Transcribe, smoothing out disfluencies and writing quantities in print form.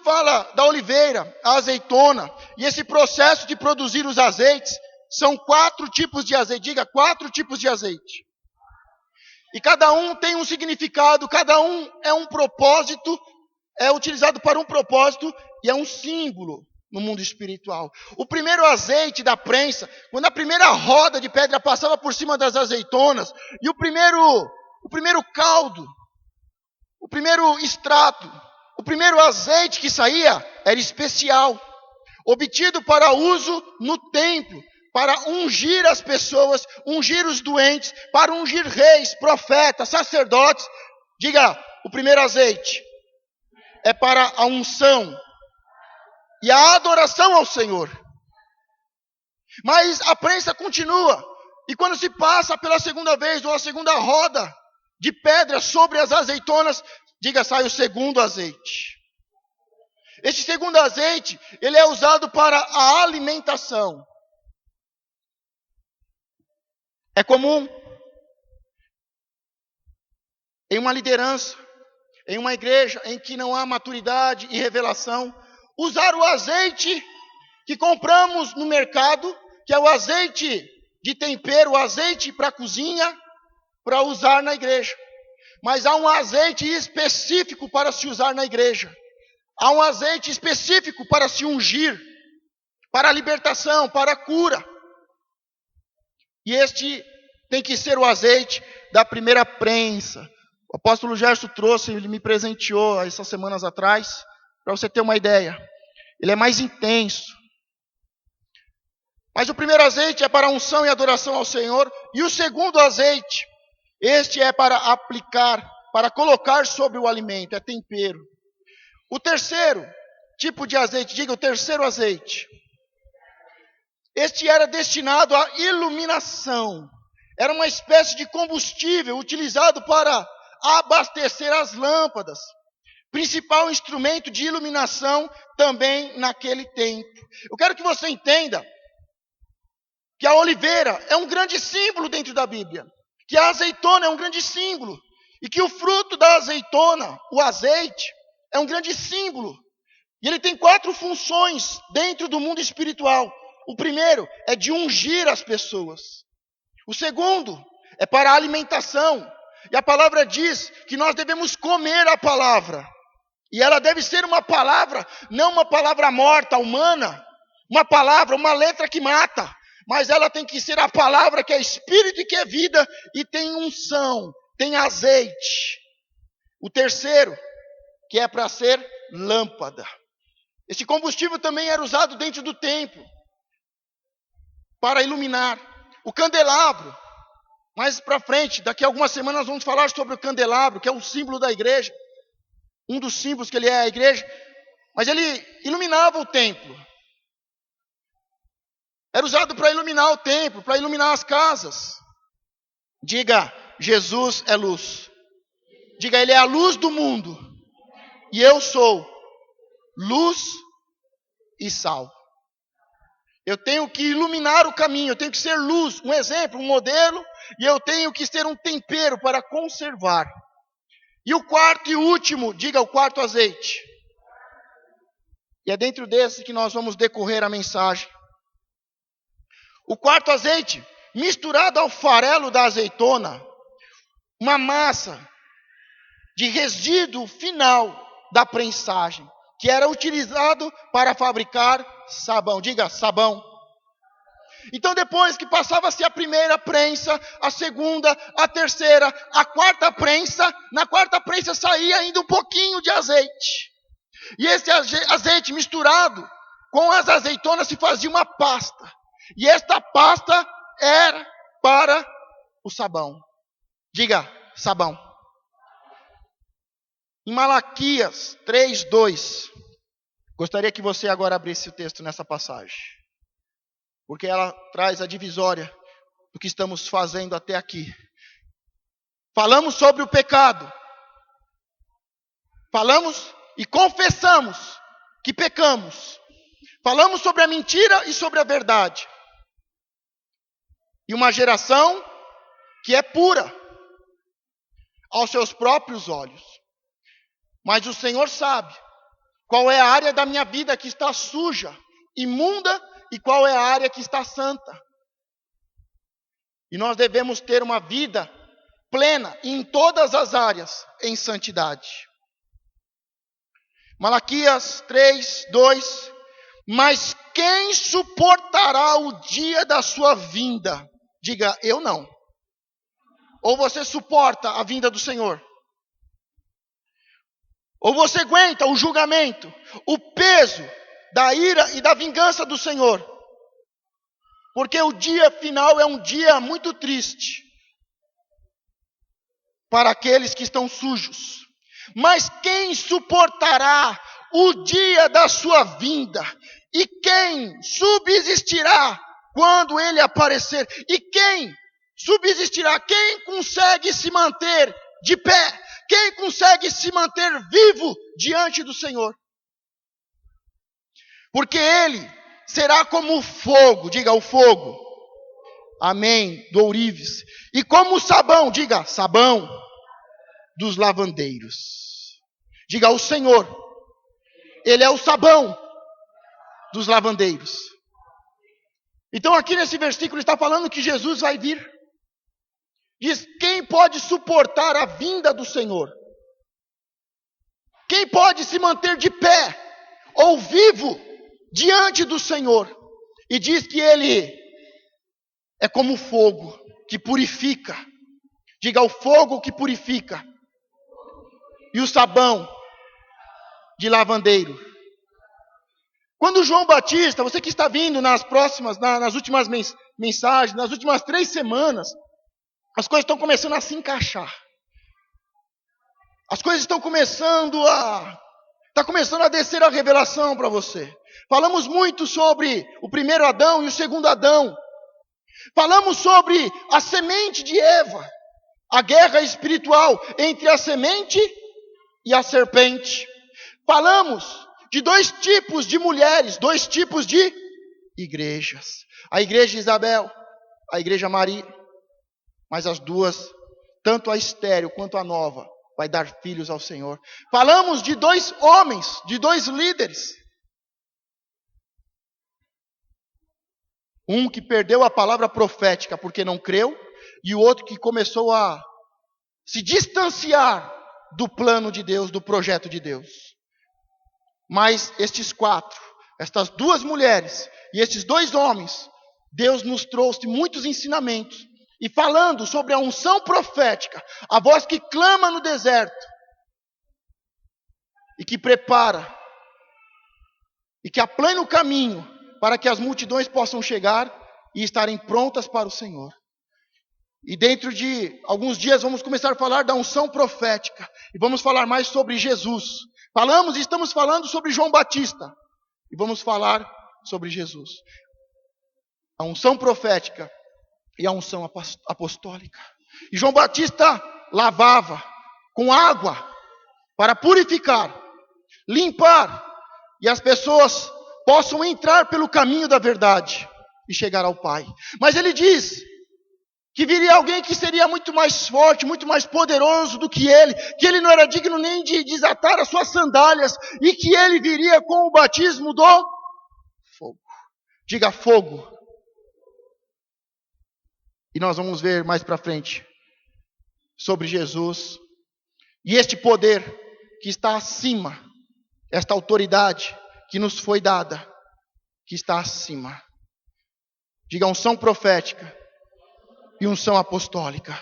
fala da oliveira, a azeitona, e esse processo de produzir os azeites, são 4 tipos de azeite. Diga, 4 tipos de azeite. E cada um tem um significado, cada um é um propósito, é utilizado para um propósito e é um símbolo no mundo espiritual. O primeiro azeite da prensa, quando a primeira roda de pedra passava por cima das azeitonas, e o primeiro caldo, o primeiro extrato, o primeiro azeite que saía era especial, obtido para uso no templo, para ungir as pessoas, ungir os doentes, para ungir reis, profetas, sacerdotes. Diga, o primeiro azeite é para a unção e a adoração ao Senhor. Mas a prensa continua, e quando se passa pela segunda vez, ou a segunda roda de pedra sobre as azeitonas, diga, sai o segundo azeite. Este segundo azeite, ele é usado para a alimentação. É comum em uma liderança, em uma igreja em que não há maturidade e revelação, usar o azeite que compramos no mercado, que é o azeite de tempero, o azeite para a cozinha, para usar na igreja. Mas há um azeite específico para se usar na igreja. Há um azeite específico para se ungir, para a libertação, para a cura. E este tem que ser o azeite da primeira prensa. O apóstolo Gerson trouxe, ele me presenteou essas semanas atrás, para você ter uma ideia. Ele é mais intenso. Mas o primeiro azeite é para a unção e adoração ao Senhor. E o segundo azeite, este é para aplicar, para colocar sobre o alimento, é tempero. O terceiro tipo de azeite, diga, o terceiro azeite. Este era destinado à iluminação. Era uma espécie de combustível utilizado para abastecer as lâmpadas. Principal instrumento de iluminação também naquele tempo. Eu quero que você entenda que a oliveira é um grande símbolo dentro da Bíblia. Que a azeitona é um grande símbolo. E que o fruto da azeitona, o azeite, é um grande símbolo. E ele tem 4 funções dentro do mundo espiritual. O primeiro é de ungir as pessoas. O segundo é para a alimentação. E a palavra diz que nós devemos comer a palavra. E ela deve ser uma palavra, não uma palavra morta, humana. Uma palavra, uma letra que mata. Mas ela tem que ser a palavra que é espírito e que é vida. E tem unção, tem azeite. O terceiro, que é para ser lâmpada. Esse combustível também era usado dentro do templo para iluminar. O candelabro, mais para frente, daqui a algumas semanas nós vamos falar sobre o candelabro, que é um símbolo da igreja. Um dos símbolos que ele é a igreja. Mas ele iluminava o templo. Era usado para iluminar o templo, para iluminar as casas. Diga, Jesus é luz. Diga, ele é a luz do mundo. E eu sou luz e sal. Eu tenho que iluminar o caminho, eu tenho que ser luz, um exemplo, um modelo, e eu tenho que ser um tempero para conservar. E o quarto e último, diga o quarto azeite. E é dentro desse que nós vamos decorrer a mensagem. O quarto azeite, misturado ao farelo da azeitona, uma massa de resíduo final da prensagem, que era utilizado para fabricar sabão. Diga, sabão. Então depois que passava-se a primeira prensa, a segunda, a terceira, a quarta prensa, na quarta prensa saía ainda um pouquinho de azeite. E esse azeite misturado com as azeitonas se fazia uma pasta. E esta pasta era para o sabão. Diga, sabão. Em Malaquias 3:2, gostaria que você agora abrisse o texto nessa passagem, porque ela traz a divisória do que estamos fazendo até aqui. Falamos sobre o pecado, falamos e confessamos que pecamos, falamos sobre a mentira e sobre a verdade, e uma geração que é pura aos seus próprios olhos. Mas o Senhor sabe Qual é a área da minha vida que está suja, imunda, e qual é a área que está santa. E nós devemos ter uma vida plena em todas as áreas em santidade. Malaquias 3:2. Mas quem suportará o dia da sua vinda? Diga, eu não. Ou você suporta a vinda do Senhor? Ou você aguenta o julgamento, o peso da ira e da vingança do Senhor? Porque o dia final é um dia muito triste para aqueles que estão sujos. Mas quem suportará o dia da sua vinda? E quem subsistirá quando ele aparecer? E quem subsistirá? Quem consegue se manter de pé? Quem consegue se manter vivo diante do Senhor? Porque ele será como o fogo, diga o fogo, amém, do ourives, e como o sabão, diga sabão, dos lavandeiros. Diga o Senhor, ele é o sabão dos lavandeiros. Então aqui nesse versículo está falando que Jesus vai vir. Diz, quem pode suportar a vinda do Senhor? Quem pode se manter de pé ou vivo diante do Senhor? E diz que ele é como o fogo que purifica. Diga o fogo que purifica. E o sabão de lavandeiro. Quando João Batista, você que está vindo nas últimas mensagens, nas últimas 3 semanas, as coisas estão começando a se encaixar. As coisas estão começando a descer a revelação para você. Falamos muito sobre o primeiro Adão e o segundo Adão. Falamos sobre a semente de Eva, a guerra espiritual entre a semente e a serpente. Falamos de 2 tipos de mulheres, 2 tipos de igrejas. A igreja Isabel, a igreja Maria. Mas as duas, tanto a estéril quanto a nova, vai dar filhos ao Senhor. Falamos de 2 homens, de 2 líderes. Um que perdeu a palavra profética porque não creu, e o outro que começou a se distanciar do plano de Deus, do projeto de Deus. Mas estes 4, estas 2 mulheres e estes 2 homens, Deus nos trouxe muitos ensinamentos. E falando sobre a unção profética, a voz que clama no deserto, e que prepara, e que aplana o caminho, para que as multidões possam chegar e estarem prontas para o Senhor. E dentro de alguns dias vamos começar a falar da unção profética, e vamos falar mais sobre Jesus. Estamos falando sobre João Batista, e vamos falar sobre Jesus. A unção profética e a unção apostólica. E João Batista lavava com água para purificar, limpar, e as pessoas possam entrar pelo caminho da verdade e chegar ao Pai. Mas ele diz que viria alguém que seria muito mais forte, muito mais poderoso do que ele não era digno nem de desatar as suas sandálias, e que ele viria com o batismo do fogo. Diga fogo. E nós vamos ver mais para frente sobre Jesus e este poder que está acima, esta autoridade que nos foi dada, que está acima. Diga unção profética e unção apostólica.